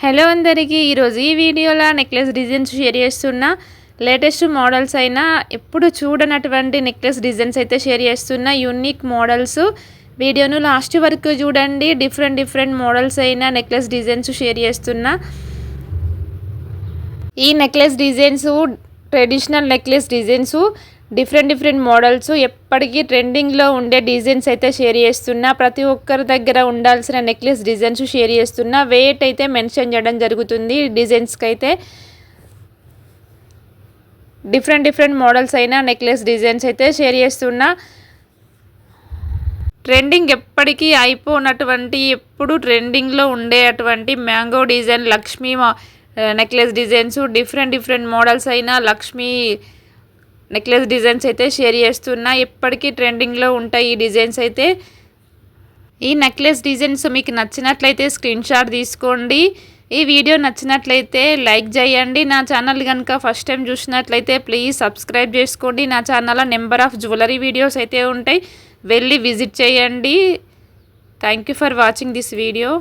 Hello అందరికీ ఈరోజు ఈ వీడియోలో నెక్లెస్ డిజైన్స్ షేర్ చేస్తున్నా. లేటెస్ట్ మోడల్స్ అయినా ఎప్పుడు చూడనటువంటి నెక్లెస్ డిజైన్స్ అయితే షేర్ చేస్తున్నా. యూనిక్ మోడల్స్ వీడియోను లాస్ట్ వరకు చూడండి. డిఫరెంట్ మోడల్స్ అయినా నెక్లెస్ డిజైన్స్ షేర్ చేస్తున్నా. ఈ necklace designs traditional necklace designs different models ఎప్పటికీ ట్రెండింగ్లో ఉండే డిజైన్స్ అయితే షేర్ చేస్తున్నా. ప్రతి ఒక్కరి దగ్గర ఉండాల్సిన నెక్లెస్ డిజైన్స్ షేర్ చేస్తున్నా. వెయిట్ అయితే మెన్షన్ చేయడం జరుగుతుంది. డిజైన్స్కి అయితే డిఫరెంట్ మోడల్స్ అయినా నెక్లెస్ డిజైన్స్ అయితే షేర్ చేస్తున్నా. ట్రెండింగ్ ఎప్పటికీ అయిపోనటువంటి ఎప్పుడు ట్రెండింగ్లో ఉండేటువంటి mango design, Lakshmi necklace designs different models అయినా లక్ష్మీ నెక్లెస్ డిజైన్స్ అయితే షేర్ చేస్తున్నా. ఎప్పటికీ ట్రెండింగ్లో ఉంటాయి ఈ డిజైన్స్ అయితే. ఈ నెక్లెస్ డిజైన్స్ మీకు నచ్చినట్లయితే స్క్రీన్ షాట్ తీసుకోండి. ఈ వీడియో నచ్చినట్లయితే లైక్ చేయండి. నా ఛానల్ కనుక ఫస్ట్ టైం చూసినట్లయితే ప్లీజ్ సబ్స్క్రైబ్ చేసుకోండి. నా ఛానల్లో నెంబర్ ఆఫ్ జ్యువెలరీ వీడియోస్ అయితే ఉంటాయి, వెళ్ళి విజిట్ చేయండి. Thank you for watching this video.